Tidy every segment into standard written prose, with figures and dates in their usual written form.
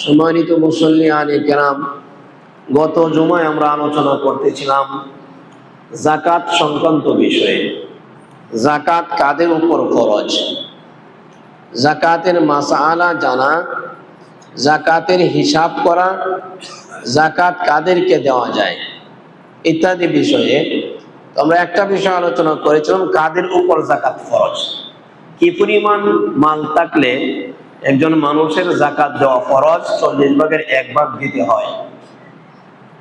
সম্মানিত মুসল্লিয়ানে কেরাম, গত জুমায় আমরা আলোচনা করতেছিলাম যাকাত সংক্রান্ত বিষয়ে। যাকাত কাদের উপর ফরজ, যাকাতের মাসআলা জানা, যাকাতের হিসাব করা, যাকাত কাদেরকে দেওয়া যায় ইত্যাদি বিষয়ে আমরা একটা বিষয় আলোচনা করেছিলাম, কাদের উপর যাকাত ফরজ। কি পরিমাণ মাল থাকলে একজন মানুষের যাকাত দেওয়া ফরজ, 40 ভাগের 1 ভাগ দিতে হয়।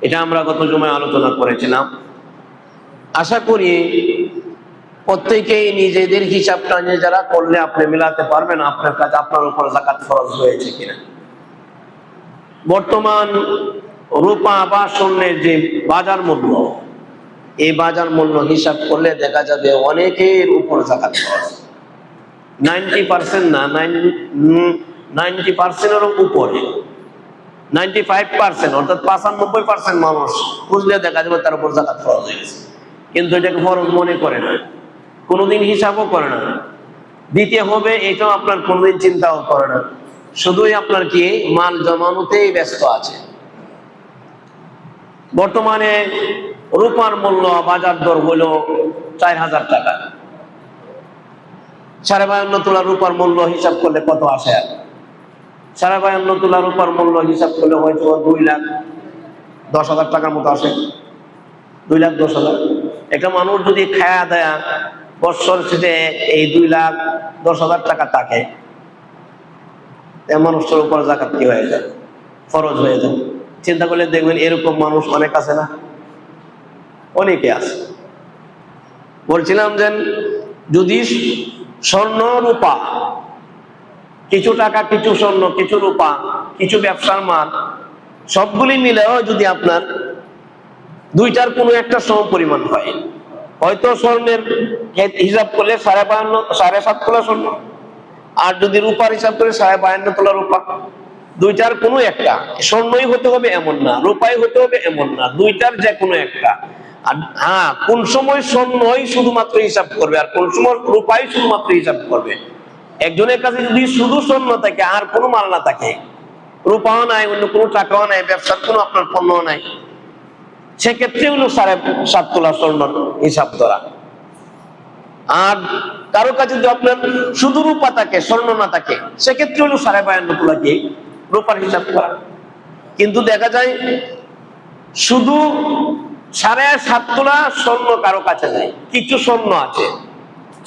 এটা আমরা গত জুমায় আলোচনা করেছিলাম। আশা করি প্রত্যেকেই নিজেদের হিসাবটা যারা করলে আপনি মিলাতে পারবেন আপনার কাছে আপনার উপর যাকাত ফরজ হয়েছে কিনা। বর্তমান রূপা বা স্বর্ণের যে বাজার মূল্য, এই বাজার মূল্য হিসাব করলে দেখা যাবে অনেকের উপর যাকাত ফরজ। 90% না, 90%-এর উপরে, 95% অর্থাৎ 95% মানুষ বুঝলে দেখা যাবে তার উপর যাকাত ফরজ হয়ে গেছে, কিন্তু এটাকে ফরজ মনে করে না, কোনোদিন হিসাবও করে না। দিতে হবে এটাও আপনার কোনোদিন চিন্তাও করে না, শুধুই আপনার কি মাল জমানোতেই ব্যস্ত আছে। বর্তমানে রূপার মূল্য বাজার দর হলো 4000 টাকা। 52.5 তোলা রূপার মূল্য হিসাব করলে কত আসে? 52.5 তোলা রূপার মূল্য হিসাব করলে হয়তো 2,10,000 টাকার মতো আসে। 2,10,000 একটা মানুষ যদি খায়া দেয়া বছর শেষে এই 2,10,000 টাকা থাকে, মানুষটার উপর যাকাত কি হয়ে যায়? ফরজ হয়ে যায়। চিন্তা করলে দেখবেন এরকম মানুষ অনেক আছে না? অনেকে আছে। বলছিলাম যে যদি স্বর্ণ রূপা, কিছু টাকা, কিছু স্বর্ণ, কিছু রূপা, কিছু ব্যবসার মাল, সবগুলি মিলেও যদি আপনার দুইটার কোনো একটা সম পরিমাণ হয়, হয়তো স্বর্ণের হিসাব করলে 5.5-7.5 তোলা স্বর্ণ, আর যদি রূপার হিসাব করে 52.5 তোলা রূপা, দুইটার কোনো একটা। স্বর্ণই হতে হবে এমন না, রূপাই হতে হবে এমন না, দুইটার যে কোনো একটা। আর হ্যাঁ, কোন সময় স্বর্ণই শুধুমাত্র হিসাব করবে আর কোন সময় রূপাই শুধুমাত্র হিসাব করবে। একজনের কাছে যদি শুধু স্বর্ণ থাকে আর কোনো মাল না থাকে, রূপাও নাই, অন্য কোনো টাকাও নাই, ব্যবসার কোনো আপনার পণ্যও নাই, সেক্ষেত্রে হলো 7.5 তোলা স্বর্ণ হিসাব ধরা। আর কারো কাছে যদি আপনার শুধু রূপা থাকে, স্বর্ণ না থাকে, সেক্ষেত্রে হলো 52.5 তোলা কি রূপার হিসাব করা। কিন্তু দেখা যায় শুধু 7.5 তোলা স্বর্ণ কারো কাছে নাই, কিছু স্বর্ণ আছে।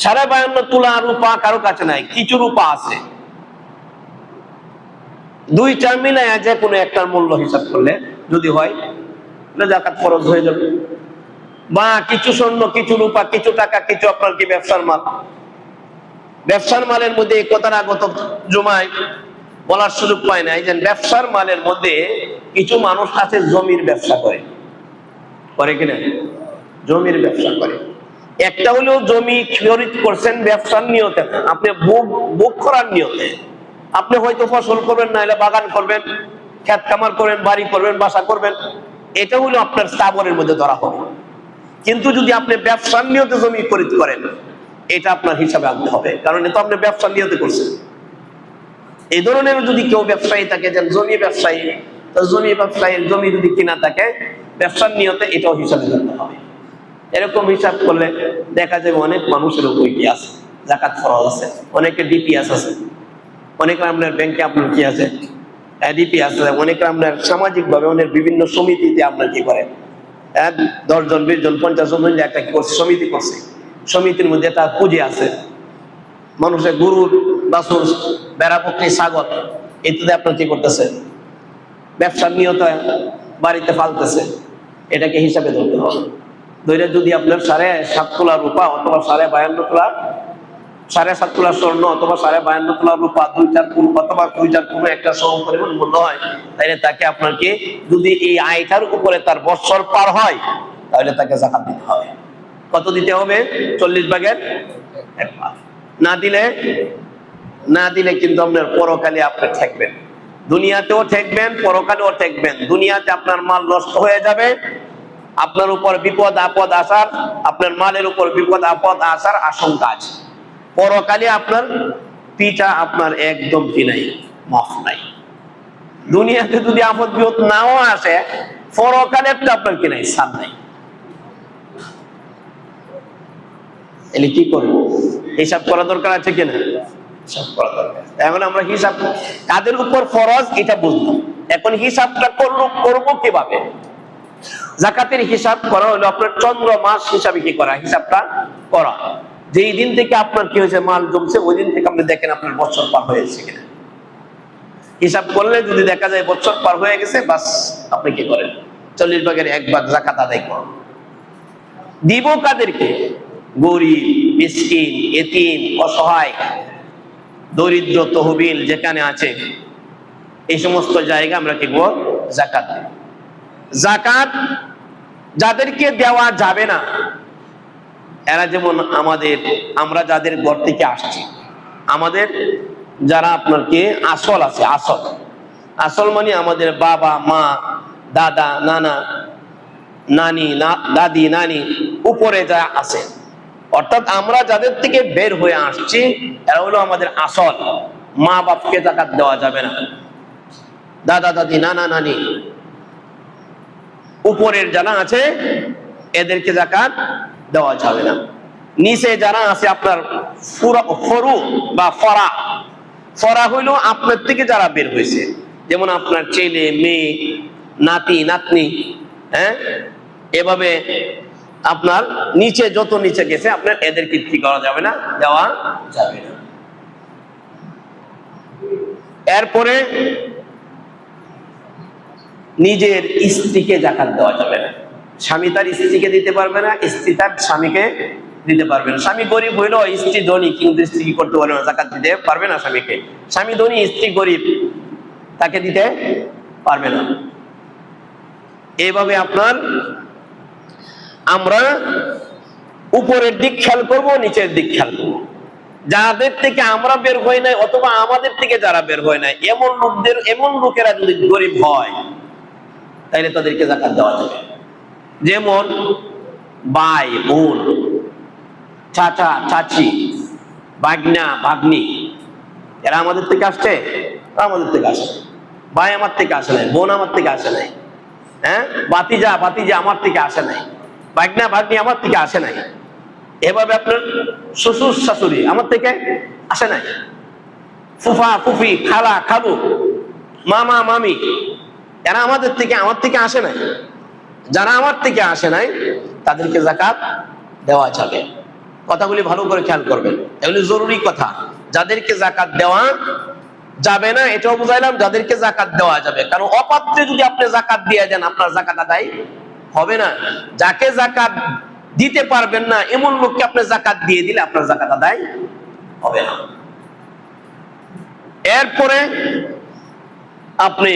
52.5 তোলা রূপা কারো কাছে নাই, কিছু রূপা আছে। দুইটা মিলে যে কোনো একটার মূল্য হিসাব করলে যদি হয়, যাকাত ফরজ হয়ে যাবে। বা কিছু স্বর্ণ, কিছু রূপা, কিছু টাকা, কিছু আপনার কি ব্যবসার মাল। ব্যবসার মালের মধ্যে এই কথাটা গত জুমায় বলার সুযোগ পায় না। এই যে ব্যবসার মালের মধ্যে কিছু মানুষ আছে জমির ব্যবসা করে কিনা, জমির ব্যবসা করে। একটা হলো জমি খরিদ করছেন ব্যবসার নিয়তে, আপনি ভোগ করার নিয়তে। আপনি হয়তো ফসল করবেন, না হলে বাগান করবেন, ক্ষেত খামার করবেন, বাড়ি করবেন, বাসা করবেন, এটা হলো আপনার স্থাবরের মধ্যে ধরা হবে। কিন্তু যদি আপনি ব্যবসার নিয়তে জমি খরিদ করেন, এটা আপনার হিসাবে আনতে হবে, কারণ এটা আপনি ব্যবসার নিয়তে করছেন। এই ধরনের যদি কেউ ব্যবসায়ী থাকে, যেন জমি ব্যবসায়ী, তো জমি ব্যবসায়ীর জমি যদি কিনা থাকে ব্যবসার নিয়তে, এটাও হিসাবে ধরতে হবে। এরকম হিসাব করলে দেখা যাবে অনেক মানুষের উপর কি আছে, যাকাত ফরজ আছে। অনেকে ডিপিএস আছে, অনেকে আপনার ব্যাংকে আপনার কি আছে, ডিপি আছে। অনেকে আপনার সামাজিক ভাবে অনেক বিভিন্ন সমিতিতে আপনার কি করে, 10 জন 20 জন 50 জন মিলে একটা কি করছে, সমিতি করছে। সমিতির মধ্যে একটা পুঁজি আছে, মানুষের গরুর, বাছুর, বেড়া, বকরি, ছাগল ইত্যাদি আপনার কি করতেছে, ব্যবসার নিয়ত বাড়িতে পালতেছে। এটাকে হিসাবে ধরতে হবে। ধরে যদি আপনার 7.5 তোলা রূপা অথবা 52.5 তোলা, 7.5 তোলা স্বর্ণ অথবা 52.5 তোলা রূপা, দুইটার কোনো একটা সম পরিমাণ মূল্য হয়, তাহলে তাকে আপনার কি, যদি এই আয়টার উপরে তার বছর পার হয়, তাহলে তাকে যাকাত দিতে হবে। কত দিতে হবে? 40 ভাগের 1 ভাগ। না দিলে কিন্তু আপনার পরকালে আপনি ঠেকবেন, দুনিয়াতেও ঠেকবেন, পরকালেও ঠেকবেন। দুনিয়াতে আপনার মাল নষ্ট হয়ে যাবে, আপনার উপর বিপদ আপদ আসার, আপনার মালের উপর বিপদ আপদ আসার আশঙ্কা আছে। পরকালে আপনার পিতা আপনার একদম কি নাই, মাফ নাই। দুনিয়াতে যদি আপদ বিপদ নাও আসে, পরকালেরটা আপনার কি নাই, সার নাই। এলে কি করবো? হিসাব করা দরকার আছে কিনা? হিসাব করা দরকার। এখন আমরা হিসাব কাদের উপর ফরজ এটা বুঝলাম, এখন হিসাবটা করবো কিভাবে? যাকাতের হিসাব করা হলো আপনার চন্দ্র মাস হিসাবে কি করা, হিসাবটা করা। যেই দিন থেকে আপনার কি হয়েছে, মাল জমছে, ওই দিন থেকে আপনি দেখেন আপনার বছর পার হয়েছে কিনা। হিসাব করলে যদি দেখা যায় বছর পার হয়ে গেছে, বাস আপনি কি করেন, 40 ভাগের 1 ভাগ যাকাত আদায় করেন। দিব কাদেরকে? গরিব, মিসকিন, এতিম, অসহায়, দরিদ্র, তহবিল যেখানে আছে এই সমস্ত জায়গা আমরা কি করব, যাকাত দেব। যাকাত যাদেরকে দেওয়া যাবে না, এরা যেমন আমরা যাদের ঘর থেকে আসছি, আমাদের যারা আপনার কি আসল আছে, আসল মানে আমাদের বাবা মা, দাদা, নানা, নানি, দাদি, নানি, উপরে যা আছে, অর্থাৎ আমরা যাদের থেকে বের হয়ে আসছি এরা হলো আমাদের আসল। মা বাপকে যাকাত দেওয়া যাবে না, দাদা দাদি, নানা নানি, উপরের যারা আছে এদেরকে যাকাত দেওয়া যাবে না। নিচে যারা আছে আপনার ফরু বা ফরা হইলো আপনার থেকে যারা বের হয়েছে, যেমন আপনার ছেলে, মেয়ে, নাতি, নাতনি, হ্যাঁ, এভাবে আপনার নিচে যত নিচে গেছে আপনার এদেরকে কি করা যাবে না, দেওয়া যাবে না। এরপরে নিজের স্ত্রীকে যাকাত দেওয়া যাবে না। স্বামী তার স্ত্রীকে দিতে পারবে না, স্ত্রী তার স্বামীকে দিতে পারবে না। স্বামী গরিব হইলো, স্ত্রী ধনী, কিন্তু স্ত্রী কি করতে পারবে না, যাকাত দিতে পারবে না স্বামীকে। স্বামী ধনী, স্ত্রী গরিব, তাকে দিতে পারবে না। এইভাবে আপনার আমরা উপরের দিক খেয়াল করব, নিচের দিক খেয়াল করবো। যাদের থেকে আমরা বের হই নাই অথবা আমাদের থেকে যারা বের হয় নাই, এমন লোকেরা যদি গরিব হয় তাইলে তাদেরকে যাকাত দেওয়া যাবে। যেমন ভাই, বোন, চাচা, চাচি, ভাগনা, ভাগ্নি, এরা আমাদের থেকে আসছে, আমাদের থেকে আসে। ভাই আমার থেকে আসে নাই, বোন আমার থেকে আসে নাই, হ্যাঁ, ভাতিজা আমার থেকে আসে নাই, ভাগনা ভাগ্নি আমার থেকে আসে নাই। এভাবে আপনার শ্বশুর শাশুড়ি আমার থেকে আসে নাই, ফুফা ফুফি, খালা খালু, মামা মামি, এরা আমার থেকে আসে নাই। যারা আমার থেকে আসে নাই তাদেরকে যাকাত দেওয়া যাবে। কথাগুলি ভালো করে খেয়াল করবেন, এগুলি জরুরি কথা। যাদেরকে যাকাত দেওয়া যাবে না এটাও বুঝাইলাম, যাদেরকে যাকাত দেওয়া যাবে। কারণ অপাত্রে যদি আপনি যাকাত দিয়ে দেন আপনার যাকাত আদায় হবে না। যাকে যাকাত দিতে পারবেন না এমন লোককে আপনি যাকাত দিয়ে দিলে আপনার যাকাত আদায় হবে না। এরপরে আপনি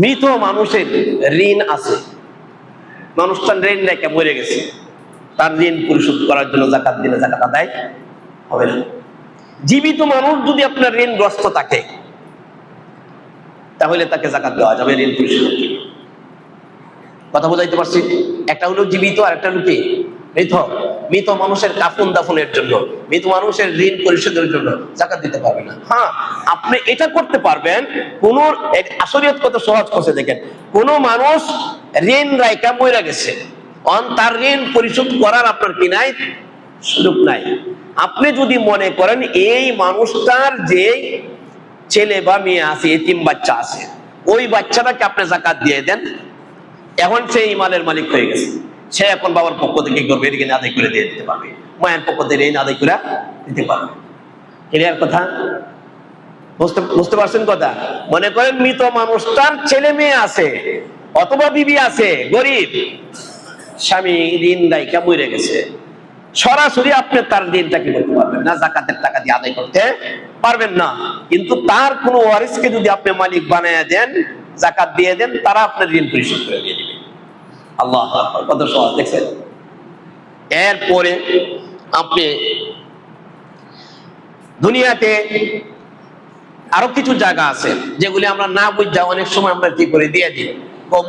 মৃত মানুষের ঋণ আছে, মানুষটার ঋণ রেখে মরে গেছে, তার ঋণ পরিশোধ করার জন্য যাকাত দিলে যাকাত আদায় হবে না। জীবিত মানুষ যদি আপনার ঋণগ্রস্ত থাকে তাহলে তাকে যাকাত দেওয়া যাবে ঋণ পরিশোধের জন্য। কথা বোঝাইতে পারছি? একটা হলো জীবিত আর একটা হলো কি মৃত। মৃত মানুষের কাফন দাফনের জন্য, মৃত মানুষের ঋণ পরিশোধের জন্য যাকাত দিতে পারবে না। হ্যাঁ, আপনি এটা করতে পারবেন। কোন শরীয়ত কত সহজ করছে দেখেন, কোন মানুষ ঋণ রাইকা মরে গেছে, তার ঋণ পরিশোধ করার আপনার কি নাই, সুযোগ নাই। আপনি যদি মনে করেন এই মানুষটার যে ছেলে বা মেয়ে আছে, এতিম বাচ্চা আছে, ওই বাচ্চাটাকে আপনি যাকাত দিয়ে দেন, এখন সে ইমানের মালিক হয়ে গেছে, সে এখন বাবার পক্ষ থেকে করবে ঋণ আদায় করে দিয়ে দিতে পারবে, মায়ের পক্ষ থেকে ঋণ আদায় করে দিতে পারবে। ক্লিয়ার কথা? বুঝতে পারছেন কথা? মনে করেন মৃত মানুষটার ছেলে মেয়ে আছে অথবা বিবি আছে, গরিব, স্বামী ঋণ দায়িকা মরে গেছে, সরাসরি আপনি তার ঋণটা কি করতে পারবেন না, যাকাতের টাকা দিয়ে আদায় করতে পারবেন না। কিন্তু তার কোনো ওয়ারিসকে যদি আপনি মালিক বানায় দেন, যাকাত দিয়ে দেন, তারা আপনার ঋণ পরিশোধ করে দিয়ে দিবে। আল্লাহু আকবার, কত সহজ দেখছেন? এরপরে আপনি দুনিয়াতে আরো কিছু জায়গা আছে যেগুলি আমরা না বুঝা অনেক সময় আমরা কি করে দিয়ে দিই।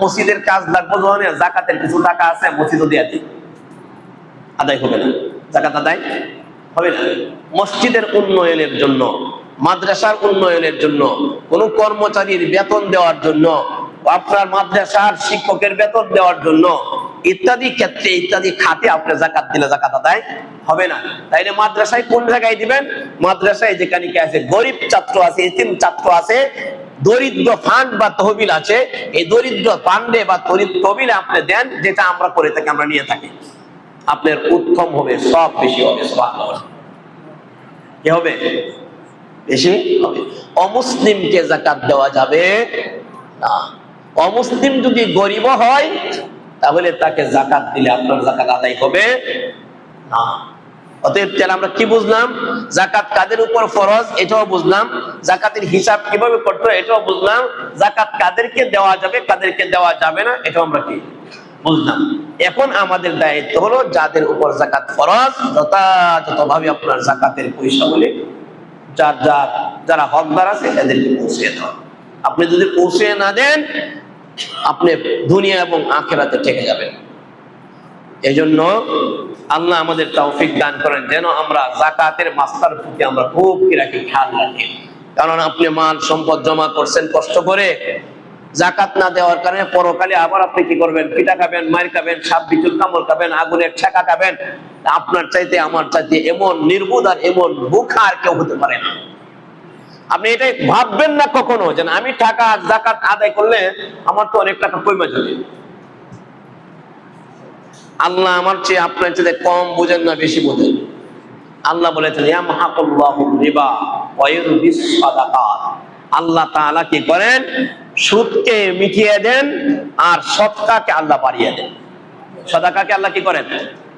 মসজিদের কাজ লাগবে, যাকাতের কিছু টাকা আছে, মসজিদও দিয়ে দিই, আদায় হবে না, যাকাত আদায় হবে না। মসজিদের উন্নয়নের জন্য মাদ্রাসার উন্নয়নের জন্য, কোন কর্মচারীর বেতন দেওয়ার জন্য, আপনার মাদ্রাসার শিক্ষকের বেতন দেওয়ার জন্য ইত্যাদি ক্ষেত্রে ইত্যাদি খাতে আপনি যাকাত দিলে যাকাত আদায় হবে না। তাইলে মাদ্রাসায় কোন জায়গায় দিবেন? মাদ্রাসায় যেখানে কি আছে, গরিব ছাত্র আছে, এতিম ছাত্র আছে, দরিদ্র ফান্ড বা তহবিল আছে, এই দরিদ্র ফান্ডে বা তহবিলে আপনি দেন, যেটা আমরা করে থাকি, আমরা নিয়ে থাকি, আপনার উত্তম হবে, সব বেশি হবে। সুবহানাল্লাহ। কি হবে? বেশি হবে। অমুসলিমকে যাকাত দেওয়া যাবে না। অমুসলিম যদি গরিব হয় তাহলে তাকে যাকাত দিলে আপনার যাকাত আদায় হবে না। অতএব তাহলে আমরা কি বুঝলাম? যাকাত কাদের উপর ফরজ এটাও বুঝলাম, যাকাতের হিসাব কিভাবে করতে হয় এটাও বুঝলাম, যাকাত কাদেরকে দেওয়া যাবে কাদেরকে দেওয়া যাবে না এটাও আমরা কি বুঝলাম। এখন আমাদের দায়িত্ব হলো যাদের উপর যাকাত ফরজ যথাযথভাবে আপনার যাকাতের পয়সাগুলি যারা হকদার আছে এদেরকে পৌঁছে দেওয়া। আপনি যদি পৌঁছে না দেন আপনি দুনিয়া এবং আখিরাতে ঠকে যাবেন। এজন্য আল্লাহ আমাদের তৌফিক দান করেন যেন আমরা যাকাতের মাসলার প্রতি আমরা খুব খেয়াল রাখি। কারণ আপনি মাল সম্পদ জমা করছেন কষ্ট করে, যাকাত না দেওয়ার কারণে পরকালে আবার আপনি কি করবেন? পিটা খাবেন, মার খাবেন, সাপ বিচুল কামড় খাবেন, আগুনের ছেঁকা খাবেন। আপনার চাইতে আমার চাইতে এমন নির্বোধ আর এমন বোকা আর কেউ হতে পারে না। আপনি এটাই ভাববেন না কখনো যে আমি টাকা যাকাত আদায় করলে আমার তো অনেক টাকা কমে যাবে। আল্লাহ আমার চেয়ে আপনার চেয়ে কম বুঝেন না, বেশি বুঝেন। আল্লাহ বলেছেন ইয়ামহাকুল্লাহু রিবা ওয়া ইউরবিস সাদাকাত। আল্লাহ তাআলা কি করেন? সুদকে মিটিয়ে দেন আর সদকাকে আল্লাহ বাড়িয়ে দেন। সাদাকাকে আল্লাহ কি করেন?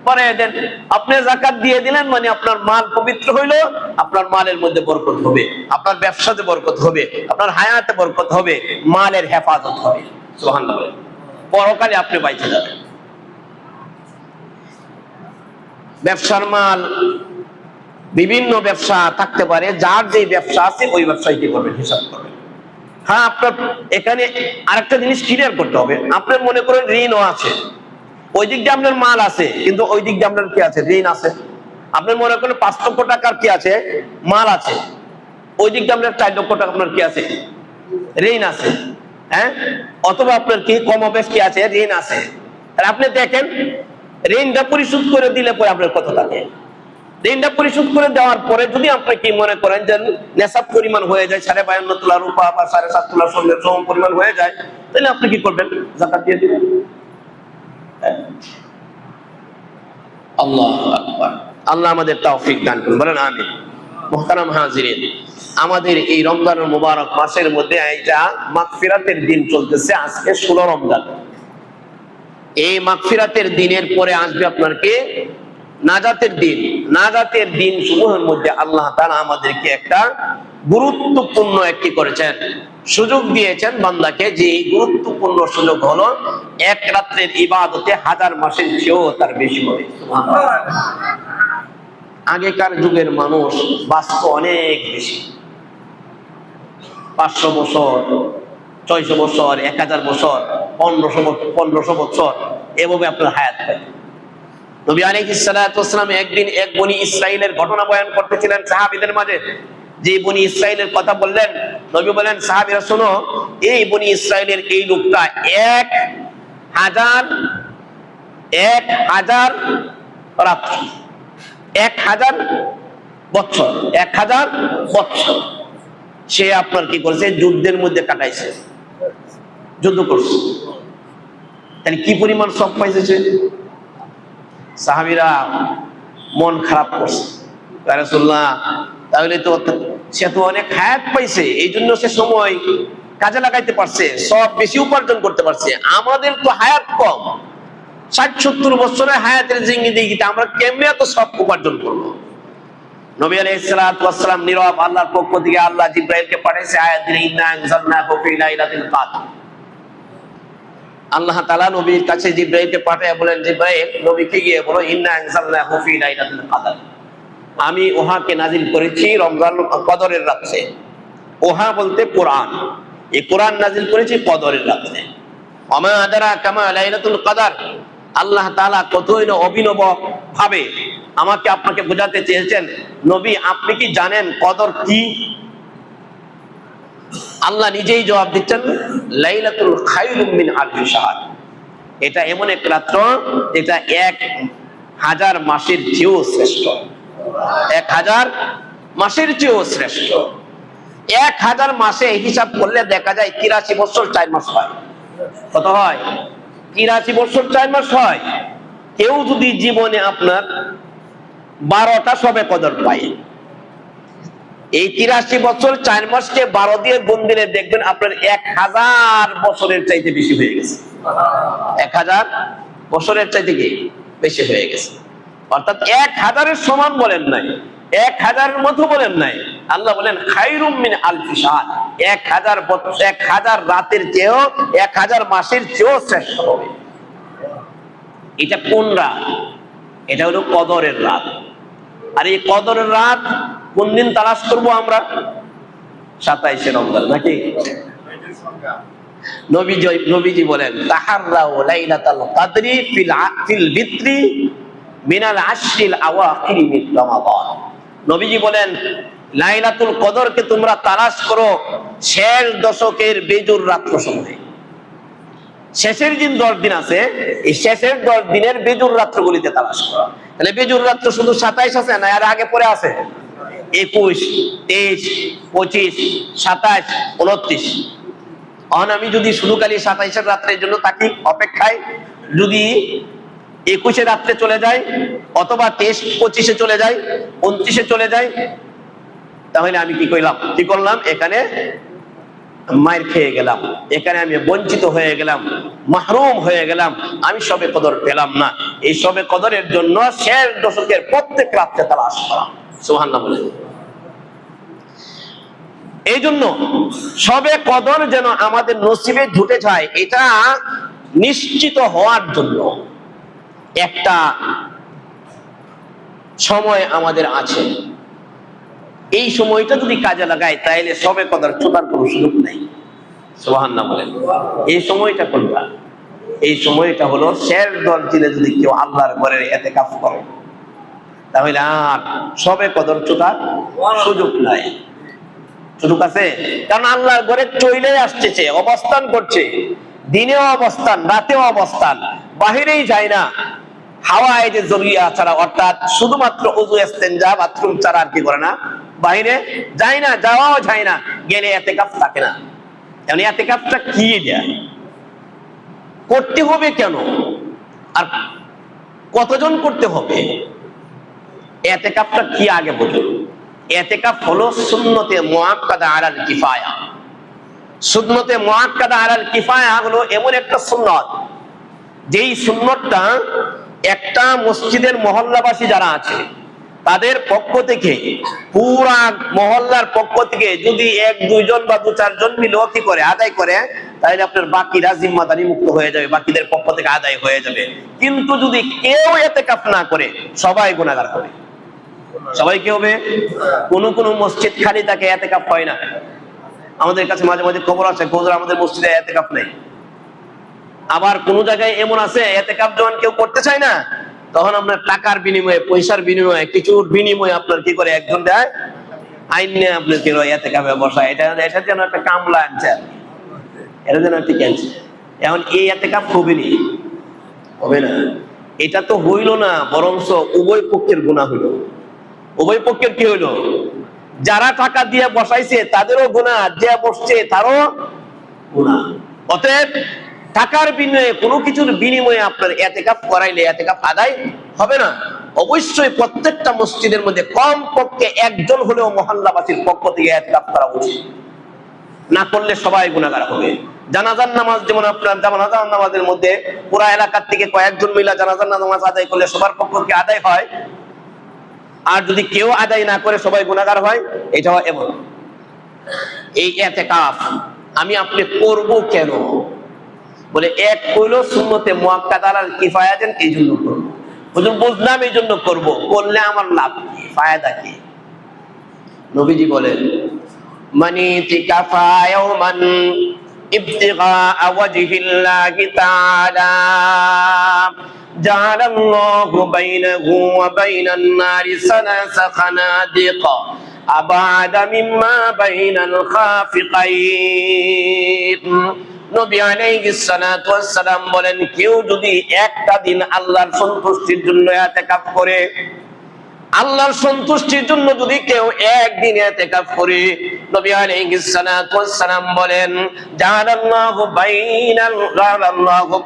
বাড়িয়ে দেন। আপনি যাকাত দিয়ে দিলেন মানে আপনার মাল পবিত্র হইলো, আপনার মালের মধ্যে বরকত হবে, আপনার ব্যবসাতে বরকত হবে, আপনার হায়াতে বরকত হবে, মালের হেফাজত হবে। সুবহানাল্লাহ। পরকালে আপনি বাইচে যাবেন। ব্যবসার মাল বিভিন্ন ব্যবসা থাকতে পারে, যার যে ব্যবসা আছে ওই ব্যবসায় কি করবেন? হিসাব করবেন। হ্যাঁ, আপনার এখানে আরেকটা জিনিস ক্লিয়ার করতে হবে। আপনার মনে করেন ঋণও আছে, ওই দিক দিয়ে আপনার মাল আছে কিন্তু ওই দিক দিয়ে আপনার কি আছে? ঋণ আছে। আপনার মনে করেন 5 লক্ষ টাকার কি আছে? মাল আছে, ওই দিক দিয়ে আপনার 4 লক্ষ টাকা আপনার কি আছে? ঋণ আছে। হ্যাঁ, অথবা আপনার কি কমবেশ কি আছে? ঋণ আছে। তাহলে আপনি দেখেন ঋণটা পরিশোধ করে দিলে পরে আপনার কত থাকে। ঋণটা পরিশোধ করে দেওয়ার পরে যদি আপনি কি মনে করেন যে নেশাব পরিমাণ হয়ে যায় 52.5 তোলা রূপা বা 7.5 তোলা স্বর্ণের সম পরিমাণ হয়ে যায়, তাহলে আপনি কি করবেন? যাকাত দিয়ে দিবেন। আল্লাহু আকবার। আল্লাহ আমাদের তৌফিক দান করুন, বলেন আমিন। মুহতারাম হাজিরিন, আমাদের এই রমজানুল মুবারক মাসের মধ্যে এটা মাগফিরাতের দিন চলতেছে। আজকে 16 রমজান। এই মাগফিরাতের দিনের পরে আসবে আপনার কি? নাজাতের দিন। নাজাতের দিন সমূহের মধ্যে আল্লাহ তাআলা আমাদেরকে একটা গুরুত্বপূর্ণ একটি করেছেন, সুযোগ দিয়েছেন বান্দাকে, যে এই গুরুত্বপূর্ণ সুযোগ হলো এক রাত্রের ইবাদতে 1000 মাসের চেয়েও তার বেশি হবে। আগেকার যুগের মানুষ বাঁচত অনেক বেশি, 500 বছর, 600 বছর, 1000 বছর, 1500 বছর, এভাবে আপনার হায়াত পায়। নবী আলাইহিস সালাতু ওয়াস সালাম একদিন এক বনি ইসরাইলের ঘটনা বয়ান করতেছিলেন সাহাবীদের মাঝে। যে বনি ইসরাইলের কথা বললেন, নবী বলেন সাহাবীরা শোনো, এই বনি ইসরাইলের এই লোকটা 1000 রাত্র, 1000 বছর, 1000 বছর সে আপনার কি করছে? যুদ্ধের মধ্যে কাটাইছে, যুদ্ধ করছে। তাহলে কি পরিমাণ সব পাইছে সে? সাহাবীরা মন খারাপ করছে, ইয়া রাসূলুল্লাহ তাহলে তো সে তো অনেক হায়াত পাইছে, এই জন্য সে সময় কাজে লাগাইতে পারছে, সব বেশি উপার্জন করতে পারছে। আমাদের তো হায়াত কম, 60-70 বছরের হায়াতের জিন্দেগিতে আমরা কেমনে এত সব উপার্জন করবো? নবী আলাইহিস সালাতু ওয়াস সালাম নীরব। আল্লাহর পক্ষ থেকে আল্লাহ জিবরাইলকে পাঠিয়েছে আয়াত দিয়ে, ইন্না আনজালনাহু ফি লাইলাতিল কদর। আল্লাহ তাআলা নবীর কাছে জিবরাইলকে পাঠিয়ে বলেন, জিবরাইল নবীকে গিয়ে বলো, ইন্না আনজালনাহু ফি লাইলাতিল কদর, আমি ওহাকে নাজিল করেছি রমজানুল কদরের রাতে। ওহা বলতে কোরআন, এই কোরআন নাজিল করেছি কদরের রাতে। ওমা আদরাকা মা লাইলাতুল কদর। আল্লাহ তাআলা কতই না অভিনব ভাবে আমাকে আপনাকে বোঝাতে চেয়েছেন, নবী আপনি কি জানেন কদর কি? আল্লাহ নিজেই জবাব দিচ্ছেন, লাইলাতুল খায়রুম মিন আলফি শাহর, এটা এমন এক রাত্র যেটা 1000 মাসের চেয়েও শ্রেষ্ঠ। 1000 মাসের চেয়েও শ্রেষ্ঠ। 1000 মাসে হিসাব করলে দেখা যায় 83 বছর 4 মাস হয়। কত হয়? 83 বছর 4 মাস হয়। কেউ যদি জীবনে আপনার 12টা শবে কদর পায়, এই 83 বছর 4 মাসকে 12 দিয়ে গুণ দিলে দেখবেন আপনার 1000 বছরের চাইতে বেশি হয়ে গেছে। 1000 বছরের চাইতে কি বেশি হয়ে গেছে। অর্থাৎ 1000-এর সমান বলেন নাই, 1000-এর মতো বলেন নাই। আল্লাহ বলেন খায়রুম মিন আলফি শাহর, 1000 রাতের চেয়েও 1000 মাসের চেয়েও শ্রেষ্ঠ হবে। এটা কোন রাত? এটা হলো কদরের রাত। আর এই কদরের রাত কোন দিন তালাশ করবো আমরা? 27শে রমজান, নাকি? নবীজি বলেন তাহাররাউ লাইলাতাল কদরি ফিল বিত্রি মিনাল আশরিল আওয়াখির মিন রমাদান। নবীজি বলেন লাইলাতুল কদরকে তোমরা তালাশ করো শেষ দশকের বেজুর রাত্র সময়ে। শেষের দিন 10 দিন আছে, এই শেষের 10 দিনের বেজুর রাত্রগুলিতে তালাশ করো। তাহলে বেজুর রাত্র শুধু 27 আছে না, আর আগে পরে আছে? 21, 23, 25, 27, 29। আমি যদি শুধু খালি 27-এর রাত্রের জন্য থাকি অপেক্ষায়, যদি 21-এ রাত্রে চলে যায়, অথবা 23, 25-এ চলে যায়, 29-এ চলে যায়, তাহলে আমি কি করলাম? এখানে মায়ের খেয়ে গেলাম, এখানে আমি বঞ্চিত হয়ে গেলাম, মাহরুম হয়ে গেলাম, আমি শবে কদর পেলাম না। এই শবে কদরের জন্য শেষ দশকের প্রত্যেক রাত্রে তালাশ করা। সুবহানাল্লাহ বলেন। এই জন্য শবে কদর যেন আমাদের নসিবে ঢুকে যায়, এটা নিশ্চিত হওয়ার জন্য একটা সময় আমাদের আছে। এই সময়টা যদি কাজে লাগাই তাহলে শবে কদর ছোটার কোনো সুযোগ নেই। সুবহানাল্লাহ বলেন। এই সময়টা কোনটা? এই সময়টা হলো শেষ 10 দিনে যদি কেউ আল্লাহর ঘরের ইতিকাফ করে, তাহলে আর শবে কদর ছোটার সুযোগ নাই। সুযোগ আছে? কারণ আল্লাহর ঘরে চলে আসছে, অবস্থান করছে, দিনেও অবস্থান, রাতেও অবস্থান, বাহিরেই যায় না। হাওয়ায় যে জরিয়া ছাড়া, অর্থাৎ শুধুমাত্র ওযু ইস্তেনজা বাথরুম ছাড়া আর কি করে না, বাহিরে যায় না, যাওয়াও যায় না, গেলে ইতিকাফ থাকে না। মানে ইতিকাফটা কি দেয়, করতে হবে কেন, আর কতজন করতে হবে? ইতিকাফটা কি আগে বলুন। ইতিকাফ হলো সুন্নতে মুআক্কাদা আলাল কিফায়া। সুন্নতে মুআক্কাদা আলাল কিফায়া হলো এমন একটা সুন্নত, যেই সুন্নতটা একটা মসজিদের মহল্লাবাসী যারা আছে তাদের পক্ষ থেকে, পুরা মহল্লার পক্ষ থেকে যদি 1-2 জন বা 2-4 জন মিলে কি করে আদায় করে, তাহলে আপনার বাকিরা জিম্মাদারি মুক্ত হয়ে যাবে, বাকিদের পক্ষ থেকে আদায় হয়ে যাবে। কিন্তু যদি কেউ ইতিকাফ না করে, সবাই গুনাহগার হবে। সবাই কি হবে? কোন মসজিদ খালি থাকে, ইতিকাফ হয় না। আমাদের কাছে মাঝে মাঝে খবর আসে হুজুর আমাদের মসজিদে ইতিকাফ নেই। আবার কোন জায়গায় এমন আছে ইতিকাফ যখন কেউ করতে চায় না, তখন আমরা টাকার বিনিময়ে, পয়সার বিনিময়ে, কিছুর বিনিময়ে আপনার কি করে একজন দেয় আইন নিয়ে আপনার কি ইতিকাফে বসায়। এটা যেন একটা কামলা আনছে, এটা যেন ঠিক আনছে। এখন এই ইতিকাফ হবে না, এটা তো হইল না, বরঞ্চ উভয় পক্ষের গুনাহ হইল। উভয় পক্ষের কি হইল? যারা টাকা দিয়ে বসাইছে তাদেরও গুনাহ, যে বসছে তারও গুনাহ। অতএব টাকার বিনিময়ে, কোনো কিছুর বিনিময়ে আপনার ইতিকাফ করাইলে ইতিকাফ আদায় হবে না। অবশ্যই প্রত্যেকটা মসজিদের মধ্যে কম পক্ষে একজন হলেও মহল্লাবাসীর পক্ষ থেকে ইতিকাফ করা উচিত। না করলে সবাই গুনাহগার হবে। জানাজার নামাজ যেমন আপনার জানাজার নামাজের মধ্যে পুরা এলাকার থেকে কয়েকজন মিলে জানাজার নামাজ আদায় করলে সবার পক্ষ থেকে আদায় হয়, আর যদি কেউ আদায় না করে সবাই গুনাহগার হয়, এটাও এমন। এই ইতিকাফ আমি আপনি করব কেন বলে, এক হইলো সুন্নতে মুআক্কাদা আলাল কিফায়া, এই জন্য করব। হুজুর বুঝলাম এই জন্য করব, করলে আমার লাভ কি, ফায়দা কি? নবীজি বলেন মানি ইতিকাফা ইয়াওমান ইবতিগা ওয়াজহিল্লাহি তাআলা জাআলাল্লাহু বাইনাহু ওয়া বাইনান নারি সালাসা খানাদিক আবাদা মিম্মা বাইনাল খাফিকাইন। নবী আলাইহিস সালাতু ওয়াস সালাম বলেন, কেউ যদি একটা দিন আল্লাহর সন্তুষ্টির জন্য ইতিকাফ করে, আল্লাহর সন্তুষ্টির জন্য যদি কেউ একদিন ইতিকাফ করে, নবী আলাইহিস সালাতু ওয়াস সালাম বলেন, জাআলাল্লাহু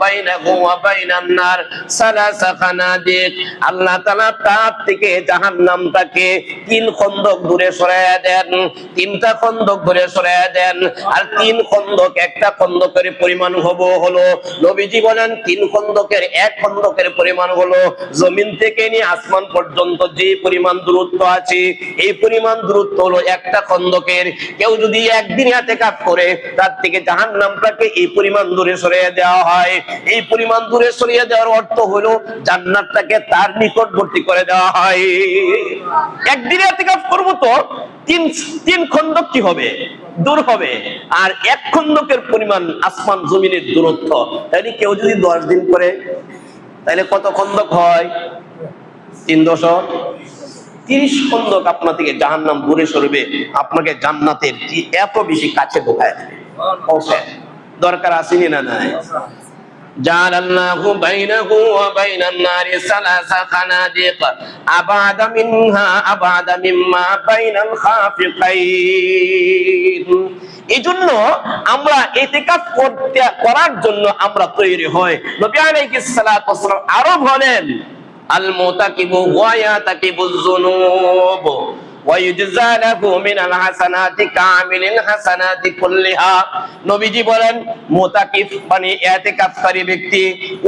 বাইনাহু ওয়া বাইনান নার সালাসা খানাদিক। আল্লাহ তাআলা তার থেকে জাহান্নামটাকে 3 খন্দক দূরে সরাইয়া দেন, 3টা খন্দক দূরে সরাইয়া দেন। আর 3 খন্দক একটা খন্দকের পরিমাণ হলো, নবীজি বলেন 3 খন্দকের 1 খন্দকের পরিমাণ হলো জমিন থেকে নিয়ে আসমান পর্যন্ত যে পরিমাণ দূরত্ব আছে, এই পরিমাণ দূরত্ব হলো একটা খন্দকের। কেউ যদি একদিন ইতিকাফ করে, তার থেকে জাহান্নামটাকে এই পরিমাণ দূরে সরিয়ে দেওয়া হয়। এই পরিমাণ দূরে সরিয়ে দেওয়ার অর্থ হলো জান্নাতটাকে তার নিকটবর্তী করে দেওয়া হয়। একদিন ইতিকাফ করব তো 3 খন্দক কি হবে, দূর হবে। আর 1 খন্দকের পরিমাণ আসমান জমিনের দূরত্ব। তাই কেউ যদি 10 দিন করে, তাহলে কত খন্দক হয়? 330 খন্দক আপনার থেকে জাহান্নাম দূরে সরবে, আপনাকে জান্নাতের কি এত বেশি কাছে ঢোকায় দেবে। দরকার আসেনি না নাই? জাআলাল্লাহু বাইনাহু ওয়া বাইনান নারি সালাসা খানাদিক আবাদা মিম্মা বাইনাল খাফিকাইন। এজন্য আমরা ইতিকাফ করার জন্য আমরা তৈরি হই। নবী আলাইহিস সালাতু ওয়াস সালাম আরো বলেন, আল মুতাকিবু ওয়া ইয়াতাকিবুজ যুনুব ওয়া ইউজযা লাহু মিনাল হাসানাতি কামিলিল হাসানাতি কুল্লিহা। নবীজি বলেন, মুতাকিফ মানে ইতিকাফকারী ব্যক্তি,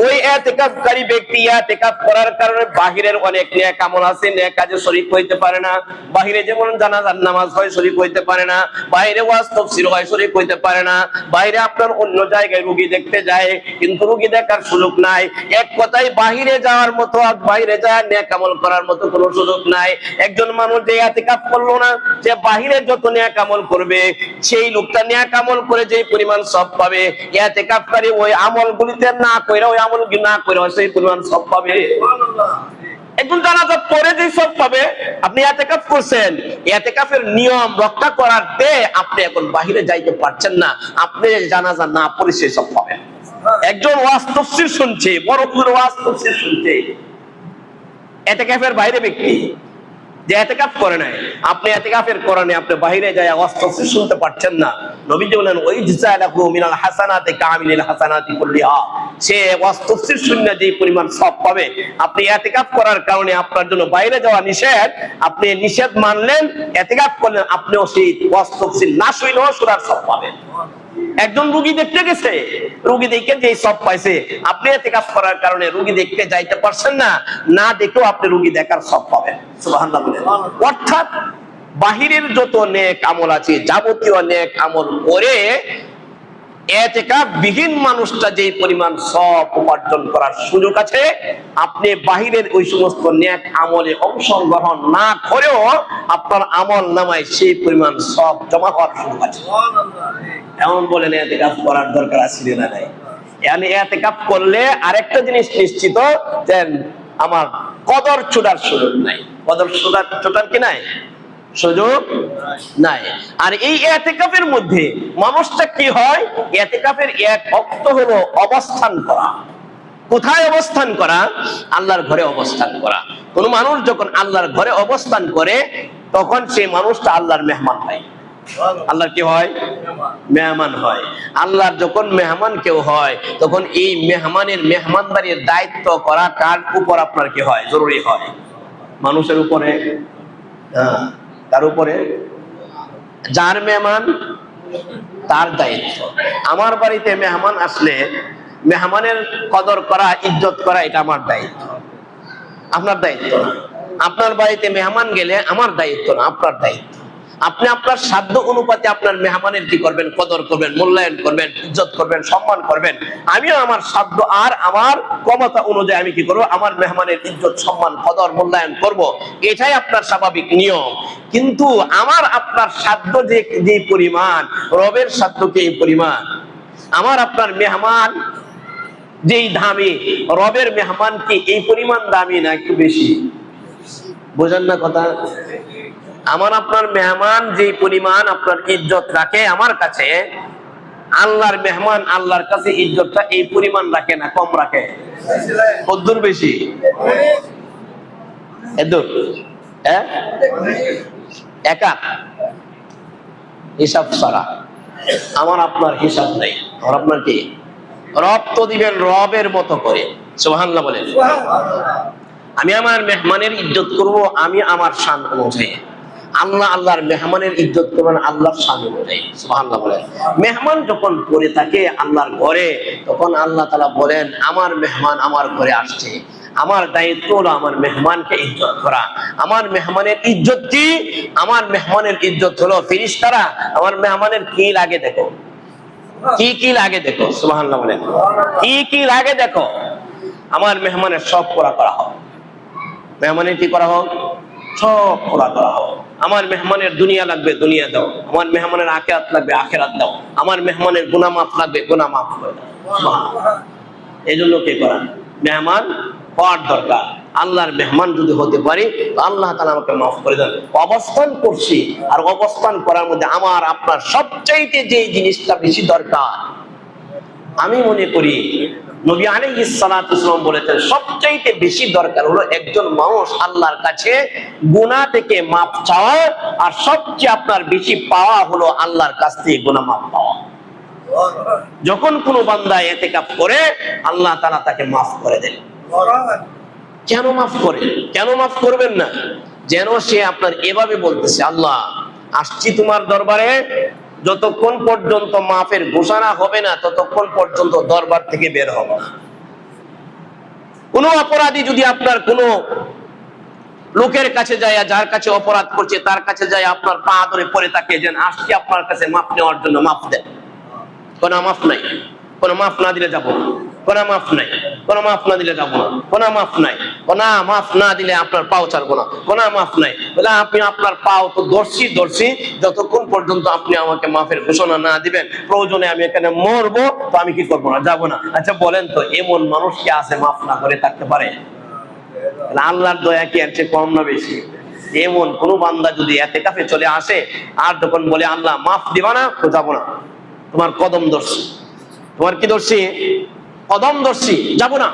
ওই ইতিকাফকারী ব্যক্তি ইতিকাফ করার কারণে বাহিরের অনেক নেক আমল আছে, নেক কাজে শরীক হইতে পারে না। বাহিরে যেমন জানাজার নামাজ হয়, শরীক হইতে পারে না। বাইরে ওয়াজ তাফসীর হয়, শরীক হইতে পারে না। বাইরে আপনার অন্য জায়গায় রোগী দেখতে যায়, কিন্তু রোগী দেখার সুযোগ নাই। এক কথায় বাহিরে যাওয়ার মতো, বাইরে যায় নেক আমল করার মতো কোনো সুযোগ নাই। একজন মানুষ যে ইতিকাফ করলো না, যে বাহিরে যত নেক আমল করবে, সেই লোকটা নেক আমল করে যে পরিমাণ সওয়াব পাবে, ইতিকাফকারী ওই আমলগুলিতে না কইরা, ওই আমলগুলি না কইরা সেই পরিমাণ সওয়াব পাবে। সুবহানাল্লাহ। একজন জানাজা পড়ে যে সওয়াব পাবে, আপনি ইতিকাফ করছেন, ইতিকাফের নিয়ম রক্ষা করাতে আপনি এখন বাহিরে যাইতে পারছেন না, আপনি জানাজা না পড়ে সেই সওয়াব পাবেন। একজন ওয়াজ তাফসীর শুনছে, বড় হুজুর ওয়াজ তাফসীর শুনছে, ইতিকাফের বাইরে ব্যক্তি যে ইতিকাফ করে নাই, আপনি ইতিকাফের কারণে আপনি বাইরে যায় ওয়াজ তাফসীর শুনতে পারছেন না। নবীজি বলেন, ওই জালাকু মিনাল হাসানাতি কামিলিল হাসানাতি কুল্লিহা। সে ওয়াজ তাফসীর শুনলে যে পরিমাণ সওয়াব পাবে, আপনি ইতিকাফ করার কারণে আপনার জন্য বাইরে যাওয়া নিষেধ, আপনি নিষেধ মানলেন, ইতিকাফ করলেন, আপনিও সেই ওয়াজ তাফসীর না শুনলেও শোনার সওয়াব পাবেন। একজন রোগী দেখতে গেছে, রোগী দেখে যে সব পাইছে, আপনি ইতিকাফ করার কারণে রোগী দেখতে যাইতে পারছেন না, না দেখেও আপনি রোগী দেখার সব পাবেন। সুবহানাল্লাহ বলেন। অর্থাৎ বাহিরের যত নেক আমল আছে, যাবতীয় নেক আমল করে ইতিকাফ বিহীন মানুষটা যে পরিমাণ সওয়াব উপার্জন করার সুযোগ আছে, আপনি বাহিরের ওই সমস্ত নেক আমলে অংশগ্রহণ না করেও আপনার আমল নামায় সেই পরিমাণ সওয়াব জমা হওয়ার সুযোগ আছে। এমন বলেন ইতিকাফ করার দরকার আছে না নাই? মানে ইতিকাফ করলে আরেকটা জিনিস নিশ্চিত, যে আমার কদর ছোটার সুযোগ নাই। কদর ছোটার কি নাই? সুযোগ নাই। আর এই ইতিকাফের মধ্যে মানুষটা কি হয়, ইতিকাফের এক অর্থ হলো অবস্থান করা। কোথায় অবস্থান করা? আল্লাহর ঘরে অবস্থান করা। কোন মানুষ যখন আল্লাহর ঘরে অবস্থান করে, তখন সেই মানুষটা আল্লাহর মেহমান হয়। আল্লাহর কি হয়? মেহমান হয়। আল্লাহর যখন মেহমান কেউ হয়, তখন এই মেহমানের মেহমানদারির দায়িত্ব করা কার উপর আপনার কি হয়? জরুরি হয়। মানুষের উপরে, তার উপরে যার মেহমান তার দায়িত্ব। আমার বাড়িতে মেহমান আসলে মেহমানের কদর করা, ইজ্জত করা, এটা আমার দায়িত্ব, আপনার দায়িত্ব। আপনার বাড়িতে মেহমান গেলে আমার দায়িত্ব না, আপনার দায়িত্ব। আপনি আপনার সাধ্য অনুপাতে আপনার মেহমানের কি করবেন? কদর করবেন, মূল্যায়ন করবেন, ইজ্জত করবেন, সম্মান করবেন। আমিও আমার সাধ্য আর আমার ক্ষমতা অনুযায়ী আমি কি করব? আমার মেহমানের ইজ্জত, সম্মান, কদর, মূল্যায়ন করব। এটাই আপনার স্বাভাবিক নিয়ম। কিন্তু আমার আপনার সাধ্য যে পরিমাণ, রবের সাধ্য কি এই পরিমাণ? আমার আপনার মেহমান যেই দামি, রবের মেহমান কি এই পরিমাণ দামি না একটু বেশি? বোঝেন না কথা? আমার আপনার মেহমান যে পরিমাণ আপনার ইজ্জত রাখে আমার কাছে, আল্লাহর মেহমান আল্লাহর কাছে ইজ্জতটা এই পরিমাণ রাখে না, কম রাখে। কদ্দুর বেশি? এদুর একা হিসাব ছাড়া আমার আপনার হিসাব নেই। আমার আপনার কি রব তো দিবেন রবের মতো করে। সুবহানাল্লাহ বলেন। আমি আমার মেহমানের ইজ্জত করব আমি আমার শান অনুযায়ী, আল্লাহ আল্লাহর মেহমানের ইজ্জত করবেন আল্লাহর শান অনুযায়ী। সুবহানাল্লাহ বলেন। মেহমান যখন পড়ে থাকে আল্লাহর ঘরে, তখন আল্লাহ তাআলা বলেন আমার মেহমান আমার ঘরে আসছে, আমার দায়িত্ব হলো আমার মেহমানকে ইজ্জত করা। আমার মেহমানের ইজ্জত কি? আমার মেহমানের ইজ্জত হলো ফেরেশতারা আমার মেহমানের কি লাগে দেখো, কি কি লাগে দেখো। সুবহানাল্লাহ বলেন। কি কি লাগে দেখো। আমার মেহমানের সব করা হোক, মেহমানের কি করা হোক, সব করা হোক। আমার মেহমানের দুনিয়া লাগবে দুনিয়া দাও, আমার মেহমানের আখিরাত লাগবে আখিরাত দাও, আমার মেহমানের গুনাহ মাফ লাগবে গুনাহ মাফ করে দাও। এই জন্য কি করা, মেহমান হওয়ার দরকার। আল্লাহর মেহমান যদি হতে পারি তো আল্লাহ তাআলা আমাকে মাফ করে দেন। অবস্থান করছি, আর অবস্থান করার মধ্যে আমার আপনার সবচাইতে যে জিনিসটা বেশি দরকার, আমি মনে করি নবী আলাইহিস সালাতু ওয়াসসালাম বলেছেন সবচাইতে বেশি দরকার হলো একজন মানুষ আল্লাহর কাছে গুনাহ থেকে মাফ চাওয়া, আর সবচেয়ে আপনার বেশি পাওয়া হলো আল্লাহর কাছ থেকে গুনাহ মাফ পাওয়া। যখন কোনো বান্দা ইতিকাফ করে আল্লাহ তাআলা তাকে মাফ করে দেন। কেন মাফ করে? কেন মাফ করবেন না? যেন সে আপনার এভাবে বলতেছে, আল্লাহ আসছি তোমার দরবারে, যতক্ষণ পর্যন্ত মাফের ঘোষণা হবে না ততক্ষণ পর্যন্ত দরবার থেকে বের হব না। কোন অপরাধী যদি আপনার কোন লোকের কাছে যায়, যার কাছে অপরাধ করছে তার কাছে যায় আপনার পা ধরে পড়ে থাকে, যেন আসছি আপনার কাছে মাফ নেওয়ার জন্য, মাফ দেন। কোন মাফ নাই, কোন মাফ না দিলে যাবো না, কোন মাফ নাই, কোন মাফ না দিলে যাবো না, কোন মাফ নাই, কোন মাফ না দিলে আপনার পাও ছাড়বো না, কোন মাফ নাই। বলে আপনি আপনার পাও তো ধরছি যতক্ষণ পর্যন্ত আপনি আমাকে মাফের ঘোষণা না দিবেন, প্রয়োজনে আমি এখানে মরবো, তো আমি কি করবো না, যাবো না। আচ্ছা বলেন তো এমন মানুষ কি আছে মাফ না করে থাকতে পারে? আল্লাহর দয়া কি এর চেয়ে কম না বেশি? এমন কোন বান্দা যদি ইতিকাফে চলে আসে আর যখন বলে আল্লাহ মাফ দিবা না, তো যাবো না, তোমার কদম ধরছি, তোমার কি ধরছি, কদম ধরছি, যাবো না।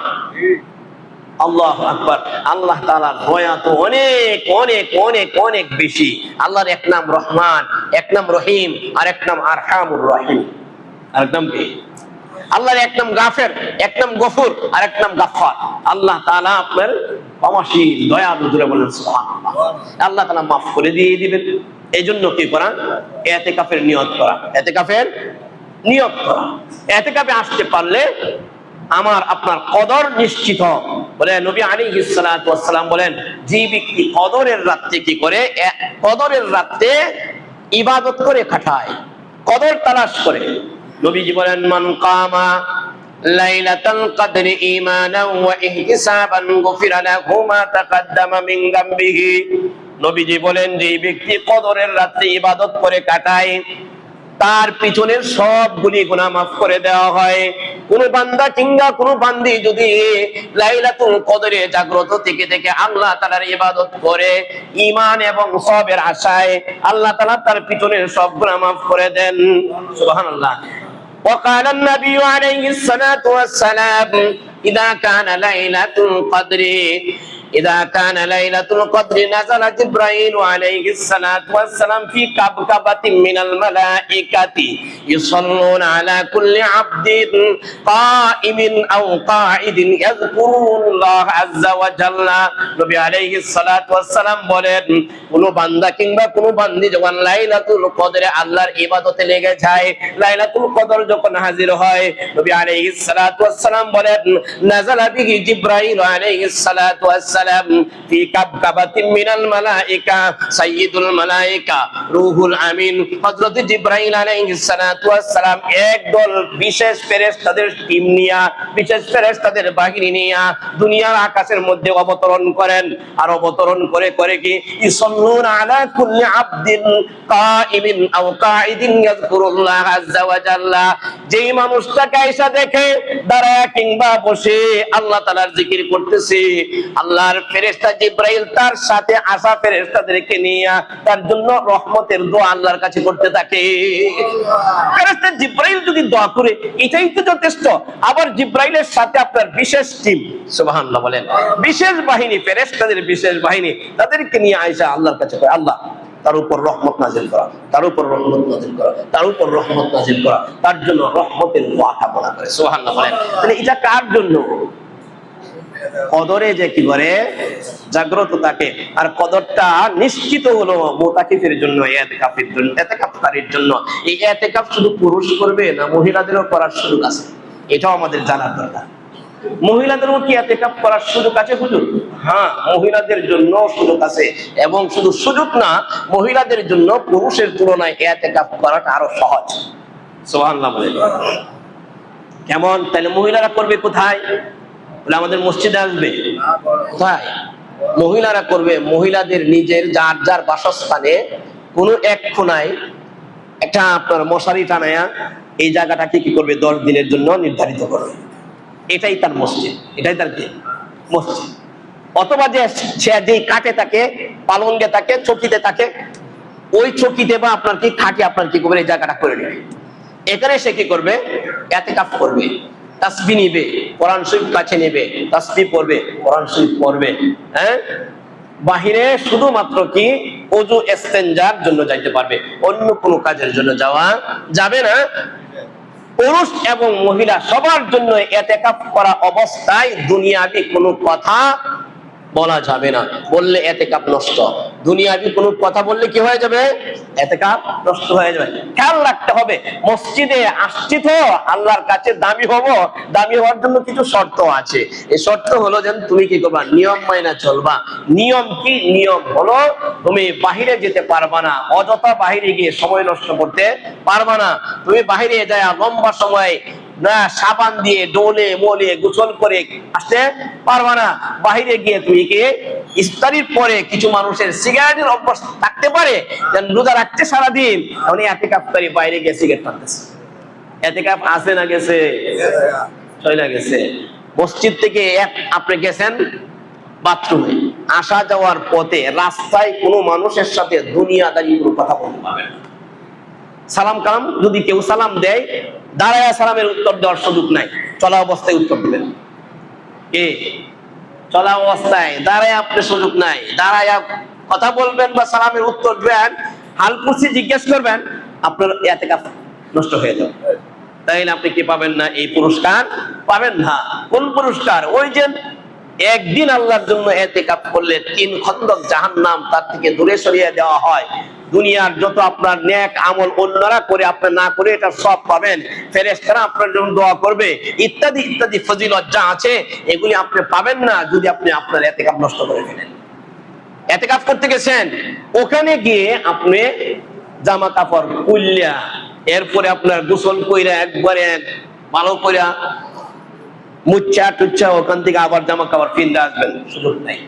আল্লাহু আকবার। আল্লাহ তাআলার দয়া তো অনেক অনেক অনেক অনেক বেশি। আল্লাহর এক নাম রহমান, এক নাম রহিম, আর এক নাম আরহামুর রহিম। আর এক নাম কি? আল্লাহর এক নাম গাফের, এক নাম গফুর, আর এক নাম গাফফার। আল্লাহ তাআলা আপনার ক্ষমাশীল, দয়ালু। জোরে বলেন সুবহানাল্লাহ। আল্লাহ তাআলা মাফ করে দিয়ে দিবেন। এই জন্য কি করা, ইতিকাফের নিয়ত করা, ইতিকাফের নিয়ত করা। ইতিকাফে আসতে পারলে আমার আপনার কদর নিশ্চিত। বলে নবী আলাইহিস সালাতু ওয়াস সালাম বলেন, যে ব্যক্তি কদরের রাতে কি করে, কদরের রাতে ইবাদত করে কাটায়, কদর তালাশ করে। নবীজি বলেন মান কামা লাইলাতুল কদরি ঈমানান ওয়া ইহতিসাবান গুফিরা লাহু মা তাকাদ্দামা মিন যামবিহি। নবীজি বলেন যে ব্যক্তি কদরের রাতে ইবাদত করে কাটায় তার পিছনের সবগুলি গুনাহ মাফ করে দেওয়া হয়। কোন বান্দা কিংবা কোন বান্দি যদি লাইলাতুল কদরে জাগ্রত থেকে আল্লাহ তাআলার ইবাদত করে ঈমান এবং সওয়াবের আশায়, আল্লাহ তাআলা তার পিছনের সব গুনাহ মাফ করে দেন। সুবহানাল্লাহ। وقال النبي عليه الصلاة والسلام إذا كان ليلة القدر نزل جبرائيل عليه الصلاة والسلام في كبكبة من الملائكة يصلون على كل عبد قائم أو قاعد يذكرون الله عز وجل। নবী আলাইহিস সালাতু ওয়াস সালাম বলেন, কোন বান্দা কিংবা কোন বান্দি যখন লাইলাতুল কদরে আল্লাহর ইবাদতে লেগে যায়, লাইলাতুল কদর যখন হাজির হয়, নবী আলাইহিস সালাতু ওয়াস সালাম বলেন নাযালা বিহি জিবরাইল আলাইহিস সালাতু ওয়াস সালাম ফি কাবকাবাতিন মিনাল মালায়েকা সাইয়্যিদুল মালায়েকা রূহুল আমিন। হযরত জিবরাইল আলাইহিস সালাতু ওয়াস সালাম একদল বিশেষ ফেরেশতাদের টিম নিয়া, বিশেষ ফেরেশতাদের বাহিনী নিয়া দুনিয়ার আকাশের মধ্যে অবতরণ করেন। আর অবতরণ করে কি ইসাল্লুনা আলা কুল্লি আবদিন কাইমিন আও কাঈদিন ইয়াযকুরুল্লাহ আযজা ওয়া জাল্লা। যেই মানুষটাকে আয়েশা দেখে দাঁড়ায় কিংবা বসে আল্লাহ তাআলার জিকির করতেছে, আল্লাহ আর ফেরেশতা জিবরাইল তার সাথে আসা ফেরেশতাদেরকে নিয়ে তার জন্য রহমতের দোয়া আল্লাহর কাছে করতে থাকে। ফেরেশতা জিবরাইল যদি দোয়া করে এটাই তো যথেষ্ট। আবার জিবরাইলের সাথে আপনার বিশেষ টিম, সুবহানাল্লাহ বলেন, বিশেষ বাহিনী, ফেরেশতাদের বিশেষ বাহিনী, তাদেরকে নিয়ে আয়েশা আল্লাহর কাছে কয়, আল্লাহ তার উপর রহমত নাজিল করা, তার উপর রহমত নাজিল করা, তার উপর রহমত নাজিল করা, তার জন্য রহমতের দোয়া কামনা করে। সুবহানাল্লাহ বলেন। তাহলে এটা কার জন্য? কদরে যে কি করে জাগ্রত থাকে। আর কদরটা নিশ্চিত হলো মুতাকিফের জন্য, ইতিকাফের জন্য, ইতিকাফকারীর জন্য। এই ইতিকাফ শুধু পুরুষ করবে না মহিলাদেরও করার সুযোগ আছে? এটাও আমাদের জানার দরকার। মহিলাদেরও কি ইতিকাফ করার সুযোগ আছে হুজুর? হ্যাঁ, মহিলাদের জন্য সুযোগ আছে। এবং শুধু সুযোগ না, মহিলাদের জন্য পুরুষের তুলনায় ইতিকাফ করাটা আরো সহজ। সুবহানাল্লাহ বলেন। কেমন? তাহলে মহিলারা করবে কোথায়? বলে আমাদের মসজিদে আসবে। কোথায়? মহিলারা করবে মহিলাদের নিজের যার যার বাসস্থানে কোনো এক কোণায় একটা আপনার মশারি টানায়া এই জায়গাটাকে কি করবে 10 দিনের জন্য নির্ধারিত করবে। এটাই তার মসজিদ, এটাই তার কি মসজিদ। অথবা যে সে যে কাটে থাকে, পালঙ্গে থাকে, চকিতে থাকে, ওই চকিতে বা আপনার কি খাটে আপনার কি করবে এই জায়গাটা করে নেবে। এখানে সে কি করবে? ইতিকাফ করবে, তাসবিহ নিবে, কোরআন শরীফ কাছে নেবে, তাসবিহ পড়বে, কোরআন শরীফ পড়বে। হ্যাঁ, বাহিরে শুধুমাত্র কি ওযু ইস্তেনজার জন্য যাইতে পারবে, অন্য কোনো কাজের জন্য যাওয়া যাবে না। পুরুষ এবং মহিলা সবার জন্য ইতিকাফ করা অবস্থায় দুনিয়াবি কোনো কথা বলা যাবে না। বললে ইতিকাফ নষ্ট। দুনিয়াবি কোনো কথা বললে কি হয়ে যাবে? ইতিকাফ নষ্ট হয়ে যাবে। খেয়াল রাখতে হবে, মসজিদে আসছি তো আল্লাহর কাছে দামি হব, দামি হওয়ার জন্য কিছু শর্ত আছে। এই শর্ত হলো যে তুমি কি করবা? নিয়ম মাইনা চলবা। নিয়ম কি? নিয়ম হলো তুমি বাহিরে যেতে পারবা না, অযথা বাহিরে গিয়ে সময় নষ্ট করতে পারবা না। তুমি বাহিরে যায় লম্বা সময় না সাবান দিয়ে ডোলে মোলে গোসল করে আসতে পারবা না। বাহিরে গিয়ে তুমি কি ইফতারির পরে কিছু মানুষের সিগারেটের অভ্যাস থাকতে পারে, যেন রোজা রাখতে সারাদিন, উনি ইতিকাফকারী বাইরে গিয়ে সিগারেট টানতেছে। ইতিকাফ আছে না গেছে? চলে গেছে। মসজিদ থেকে আপনি গেছেন বাথরুমে, আসা যাওয়ার পথে রাস্তায় কোনো মানুষের সাথে দুনিয়াদারি কোনো কথা বলতে পারবেন না। সালাম কালাম যদি কেউ সালাম দেয়, দাঁড়ায়া সালামের উত্তর দেওয়ার সুযোগ নাই, চলা অবস্থায় উত্তর দিবেন। কে? চলা অবস্থায় দাঁড়ায় আপনি সুযোগ নাই, দাঁড়ায়া কথা বলবেন বা সালামের উত্তর দেবেন, হালকুচি জিজ্ঞেস করবেন, আপনার ইতিকাফ নষ্ট হয়ে যাবে। তাইলে আপনি কি পাবেন না? এই পুরস্কার পাবেন না। কোন পুরস্কার? ওই যে একদিন আল্লাহর জন্য ইতিকাফ করলে 3 খন্দক জাহান্নাম তার থেকে দূরে সরিয়ে দেওয়া হয়। দুনিয়ার যত আপনার নেক আমল অন্যরা করে আপনি না করে এটা সব পাবেন। ফেরেশতারা আপনার জন্য দোয়া করবে, ইত্যাদি ইত্যাদি ফজিলত যা আছে এগুলি আপনি পাবেন না যদি আপনি আপনার ইতিকাফ নষ্ট করে ফেলেন। ইতিকাফ করতে গেছেন, ওখানে গিয়ে আপনি জামা কাপড় খুললা, এরপরে আপনার গোসল কইরা একবারে ভালো কইরা মুচ্ছা টুচ্ছা ওখান থেকে আবার জামা কাপড় কিনতে আসবেন, সুযোগ নাই।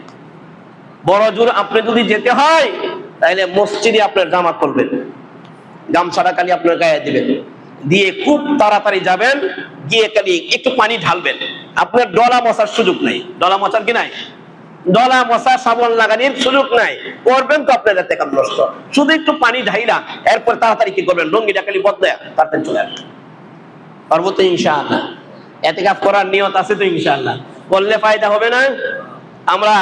বড় জোর আপনি যদি যেতে হয় তাহলে মসজিদে আপনার জামা করবেন, গামছাটা খালি আপনার গায়ে দিবেন, দিয়ে খুব তাড়াতাড়ি যাবেন, গিয়ে খালি একটু পানি ঢালবেন। আপনার ডলা মশার সুযোগ নাই। ডলা মশার কি নাই? ডলা মশা সাবান লাগানোর সুযোগ নাই। করবেন তো আপনার ইতিকাফ নষ্ট। শুধু একটু পানি ঢাইলা এরপর তাড়াতাড়ি কি করবেন? লুঙ্গিটা খালি বদলায় তাড়াতাড়ি চলে আসবেন। পারবো তো ইনশাআল্লাহ? ইতিকাফ করার নিয়ত আছে তো ইনশাআল্লাহ? করলে ফায়দা হবে না? আমরা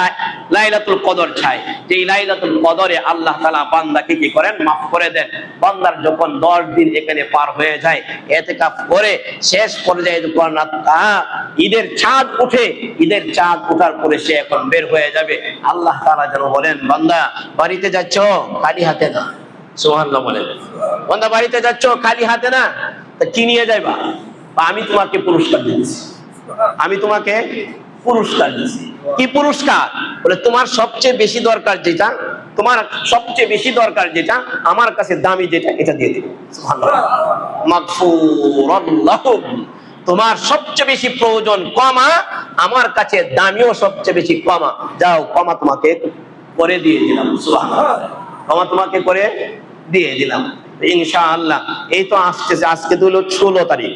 লাইলাতুল কদর চাই, যে লাইলাতুল কদরে আল্লাহ তাআলা বান্দাকে কি করেন? মাফ করে দেন। বান্দার যখন 10 দিন এখানে পার হয়ে যায় ইতিকাফ করে শেষ পর্যায়ে যখন ঈদের চাঁদ উঠে, ঈদের চাঁদ ওঠার পরে সে এখন বের হয়ে যাবে, আল্লাহ তাআলা যেন বলেন, বান্দা বাড়িতে যাচ্ছ খালি হাতে না। সুবহানাল্লাহ বলেন। বান্দা বাড়িতে যাচ্ছ খালি হাতে না, তা কি নিয়ে যাইবা? আমি তোমাকে পুরস্কার দিয়েছি, আমি তোমাকে পুরস্কার দিয়েছি। কি পুরস্কার? বলে তোমার সবচেয়ে বেশি দরকার যেটা, তোমার সবচেয়ে বেশি দরকার যেটা, আমার কাছে দামি যেটা, এটা দিয়ে দিবে। সুবহানাল্লাহ। মাগফুরান লাহুম। তোমার সবচেয়ে বেশি প্রয়োজন কমা, আমার কাছে দামিও সবচেয়ে বেশি কমা। যাও, কমা তোমাকে করে দিয়ে দিলাম। সুবহানাল্লাহ। কমা তোমাকে করে দিয়ে দিলাম ইনশাআল্লাহ। এই তো আসছে, আজকে তো হলো 16 তারিখ,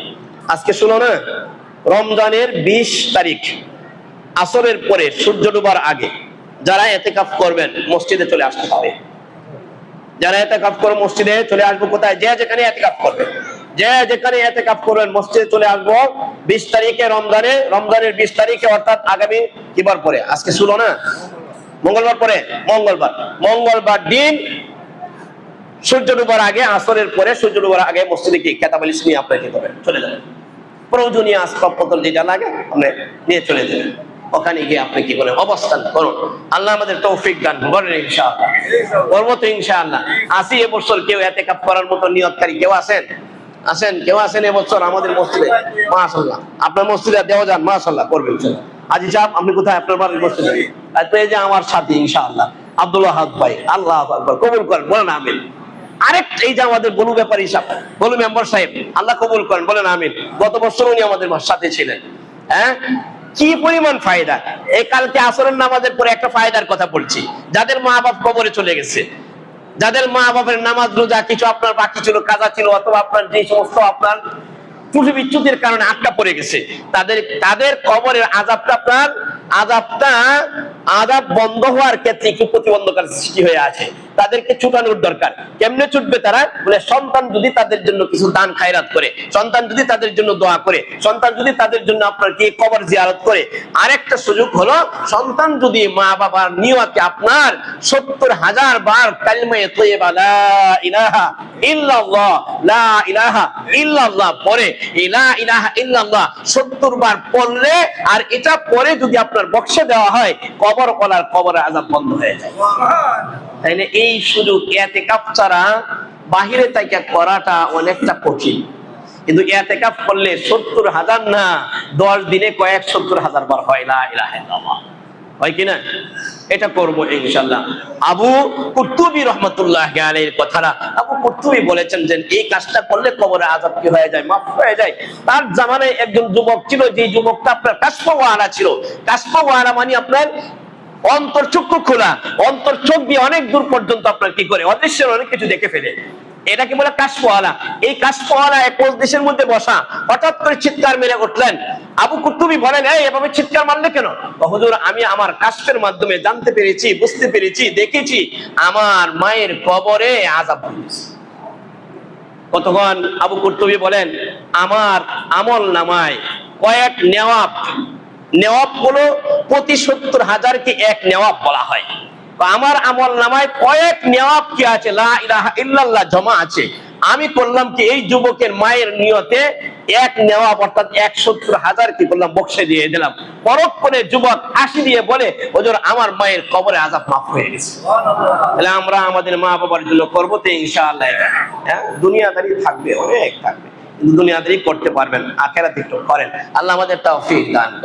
আজকে 16 না, রমজানের 20 তারিখ, আসরের পরে সূর্য ডোবার আগে যারা এতেকাফ করবেন মসজিদে চলে আসতে হবে। যারা এতেকাফ করে মসজিদে চলে আসবো। কোথায়? যে যেখানে এতেকাফ করবে, যে যেখানে এতেকাফ করবেন মসজিদে চলে আসবো। 20 তারিখে রমজানের 20 তারিখে, অর্থাৎ আগামী কিবার পরে, আজকে ছিল না, মঙ্গলবার পরে, মঙ্গলবার দিন সূর্য ডুবার আগে, আসরের পরে সূর্য ডুবার আগে মসজিদে কি কেতাবালিশ নিয়ে আপনার কি করবেন? চলে যাবেন। প্রয়োজনীয় আসবাবপত্র যেটা লাগে আপনি নিয়ে চলে যাবেন। ওখানে গিয়ে আপনি কি করেন? অবস্থান করুন। আল্লাহ আমাদের তৌফিক দান করেন ইনশাআল্লাহ। করবো তো ইনশাআল্লাহ। আসি এবছর কেউ ইতিকাফ করার মতো নিয়তকারী কেউ কেউ আছেন এবছর আমাদের মসজিদে? মাশাআল্লাহ। আপনার মসজিদে দেওয়া যান, মাশাআল্লাহ, করবে ইনশাআল্লাহ। আজি সাহেব আপনি কোথায়? আপনার বাড়ির মসজিদে। তো এই যে আমার সাথী ইনশাআল্লাহ আব্দুল ওয়াহাব ভাই, আল্লাহু আকবার, কবুল করেন, বলেন আমিন। আরেকটা এই যে আমাদের বলু ব্যাপারী সাহেব, বলু মেম্বার সাহেব, আল্লাহ কবুল করেন, বলেন আমিন। গত বছর উনি আমাদের সাথে ছিলেন। হ্যাঁ, কি পরিমাণ ফায়দা! এই কালকে আসরের নামাজের পরে একটা ফায়দার কথা বলছি। যাদের মা বাপ কবরে চলে গেছে, যাদের মা বাপের নামাজ রোজা কিছু আপনার বাকি ছিল, কাজা ছিল, অথবা আপনার যে সমস্ত আপনার ত্রুটি বিচ্যুতির কারণে আটকা পড়ে গেছে, তাদের কবরের আযাব বন্ধ হওয়ার ক্ষেত্রে একটু প্রতিবন্ধকতার সৃষ্টি হয়ে আছে। তাদেরকে ছুটানোর দরকার। কেমনে ছুটবে তারা? বলে সন্তান যদি তাদের জন্য কিছু দান খায়রাত করে, সন্তান যদি তাদের জন্য দোয়া করে, সন্তান যদি তাদের জন্য আপনার কি কবর জিয়ারত করে। আরেকটা সুযোগ হলো, সন্তান যদি মা বাবার নিয়তে আপনার 70,000 বার কালিমায়ে তয়্যিবা লা ইলাহা ইল্লাল্লাহ, লা ইলাহা ইল্লাল্লাহ পড়ে, লা ইলাহা ইল্লাল্লাহ 70 বার পড়লে, আর এটা পরে যদি আপনার বক্সে দেওয়া হয়, কবরের আযাব বন্ধ হয়ে যায়। তাইলে এই সুযোগ ইতিকাফ ছাড়া বাহিরে থেকে করাটা অনেকটা কঠিন। কিন্তু ইতিকাফ করলে 70,000 না, 10 দিনে কয়েক 70,000 বার হয় লা ইলাহা ইল্লাল্লাহ, হয় কিনা? এটা করব ইনশাআল্লাহ। আবু কুরতুবী রাহমাতুল্লাহি আলাইহির কথাটা আবু কুরতুবী বলেছেন যে এই কাজটা করলে কবরের আযাব কি হয়ে যায়? মাফ হয়ে যায়। তার জামানায় একজন যুবক ছিল, যে যুবকটা আপনার কাশফওয়ালা ছিল। কাশফওয়ালা মানে আপনার অন্তর্চক্ষু খোলা, অন্তর চোখ দিয়ে অনেক দূর পর্যন্ত আপনার কি করে? অদৃশ্যের অনেক কিছু দেখে ফেলে। এটাকে বলে কাশফওয়ালা। এই কাশফওয়ালা এক মজলিসের মধ্যে বসা, হঠাৎ করে চিৎকার মেরে উঠলেন। আবু কুরতুবী বলেন, এই এভাবে চিৎকার মারলে কেন? হুজুর, আমি আমার কাশফের মাধ্যমে জানতে পেরেছি, বুঝতে পেরেছি, দেখেছি আমার মায়ের কবরে আযাব হয়েছে। কতক্ষণ? আবু কুরতুবী বলেন, আমার আমল নামায় কয়েক নেওয়াব হলো প্রতি 70,000 কে এক নেওয়াব বলা হয়। আমার আমল নামায় কয়েক নেওয়াব কি আছে? লা ইলাহা ইল্লাল্লাহ জমা আছে। আমি করলাম কি, এই যুবকের মায়ের নিয়তে এক নেওয়াব, অর্থাৎ 70,000 কি করলাম? বক্সে দিয়ে দিলাম। পরক্ষণে যুবক হাসি দিয়ে বলে, হুজুর, আমার মায়ের কবরে আযাব মাফ হয়ে গেছে। তাহলে আমরা আমাদের মা বাবার জন্য করবো তো ইনশাআল্লাহ। হ্যাঁ, দুনিয়াদারি থাকবে, অনেক থাকবে, কিন্তু দুনিয়াদারি করতে পারবেন, আখিরাত একটু করেন। আল্লাহ আমাদের তৌফিক দান করেন।